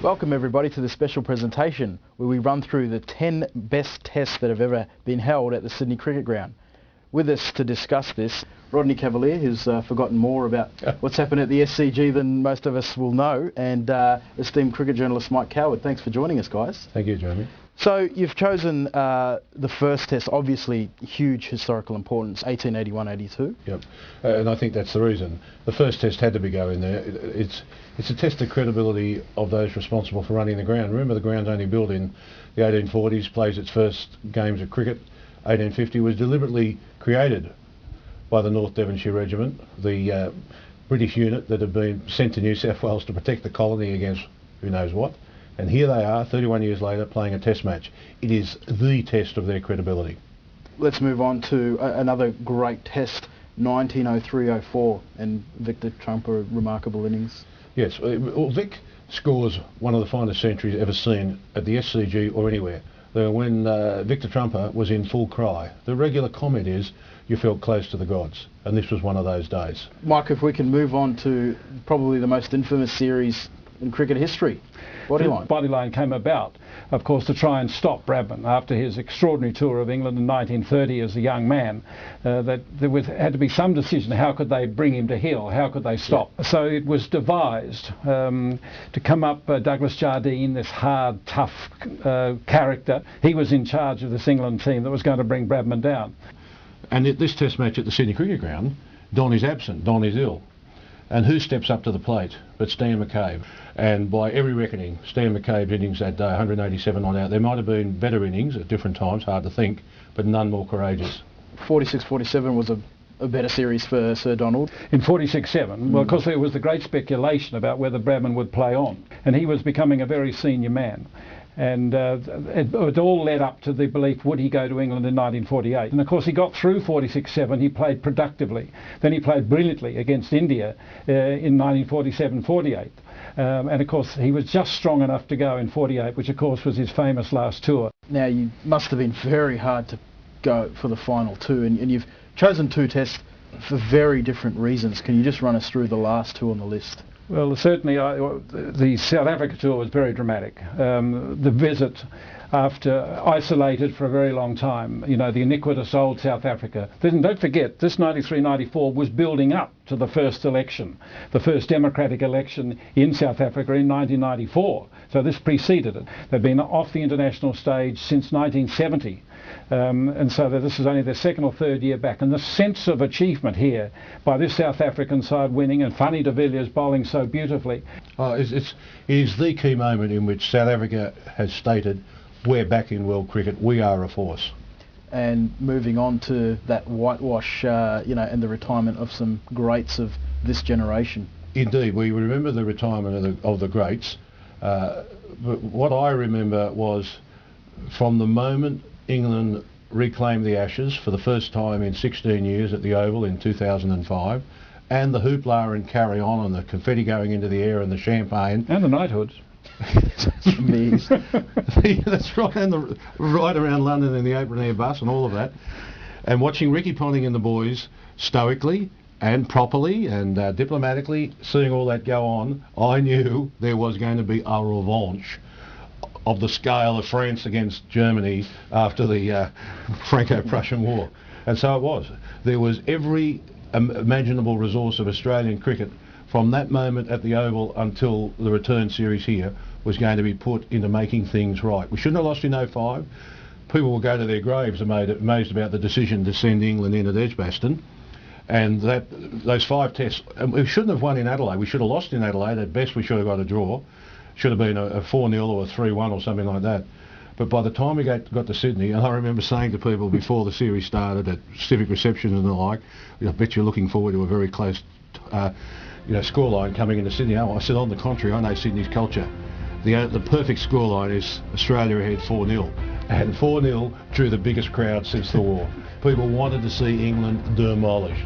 Welcome everybody to the special presentation where we run through the 10 best tests that have ever been held at the Sydney Cricket Ground. With us to discuss this, Rodney Cavalier, who's forgotten more about what's happened at the SCG than most of us will know, and esteemed cricket journalist Mike Coward. Thanks for joining us, guys. Thank you, Jeremy. So you've chosen the first test, obviously huge historical importance, 1881-82. Yep, and I think that's the reason. The first test had to be going there. It's a test of credibility of those responsible for running the ground. Remember, the ground's only built in the 1840s, plays its first games of cricket. 1850 was deliberately created by the North Devonshire Regiment, the British unit that had been sent to New South Wales to protect the colony against who knows what. And here they are, 31 years later, playing a test match. It is the test of their credibility. Let's move on to another great test, 1903-04, and Victor Trumper, remarkable innings. Yes, well, Vic scores one of the finest centuries ever seen at the SCG or anywhere. When Victor Trumper was in full cry, the regular comment is, you felt close to the gods, and this was one of those days. Mike, if we can move on to probably the most infamous series in cricket history, Bodyline. Bodyline came about, of course, to try and stop Bradman after his extraordinary tour of England in 1930 as a young man. That there had to be some decision. How could they bring him to heel? How could they stop? Yeah. So it was devised to come up. Douglas Jardine, this hard, tough character, he was in charge of this England team that was going to bring Bradman down. And at this test match at the Sydney Cricket Ground, Don is absent. Don is ill. And who steps up to the plate but Stan McCabe? And by every reckoning, Stan McCabe's innings that day, 187 on out. There might have been better innings at different times, hard to think, but none more courageous. 46-47 was a better series for Sir Donald. In 46-7, well, of course, there was the great speculation about whether Bradman would play on, and he was becoming a very senior man. And it all led up to the belief, would he go to England in 1948? And of course he got through 46-7, he played productively. Then he played brilliantly against India in 1947-48. And of course he was just strong enough to go in 48, which of course was his famous last tour. Now, you must have been very hard to go for the final two, and you've chosen two tests for very different reasons. Can you just run us through the last two on the list? Well, certainly the South Africa tour was very dramatic. The visit, after isolated for a very long time, you know, the iniquitous old South Africa. Don't forget, this 93-94 was building up to the first election, the first democratic election in South Africa in 1994. So this preceded it. They've been off the international stage since 1970. And so this is only their second or third year back. And the sense of achievement here by this South African side winning, and Funny de Villiers bowling so beautifully. It is the key moment in which South Africa has stated, we're back in world cricket, we are a force. And moving on to that whitewash, and the retirement of some greats of this generation. Indeed, we remember the retirement of the greats. But what I remember was from the moment England reclaimed the Ashes for the first time in 16 years at the Oval in 2005, and the hoopla and carry on and the confetti going into the air and the champagne. And the knighthoods. That's right, and the ride around London in the open air bus and all of that. And watching Ricky Ponting and the boys stoically and properly and diplomatically seeing all that go on, I knew there was going to be a revanche of the scale of France against Germany after the Franco-Prussian War. And so it was. There was every imaginable resource of Australian cricket from that moment at the Oval until the return series here was going to be put into making things right. We shouldn't have lost in 05. People will go to their graves amazed about the decision to send England in at Edgbaston. And those 5 tests, and we shouldn't have won in Adelaide. We should have lost in Adelaide. At best we should have got a draw. Should have been a 4-0 or a 3-1 or something like that. But by the time we got to Sydney, and I remember saying to people before the series started at civic reception and the like, I bet you're looking forward to a very close scoreline coming into Sydney. Oh, I said, on the contrary, I know Sydney's culture. The perfect scoreline is Australia ahead 4-0. And 4-0 drew the biggest crowd since the war. People wanted to see England demolished.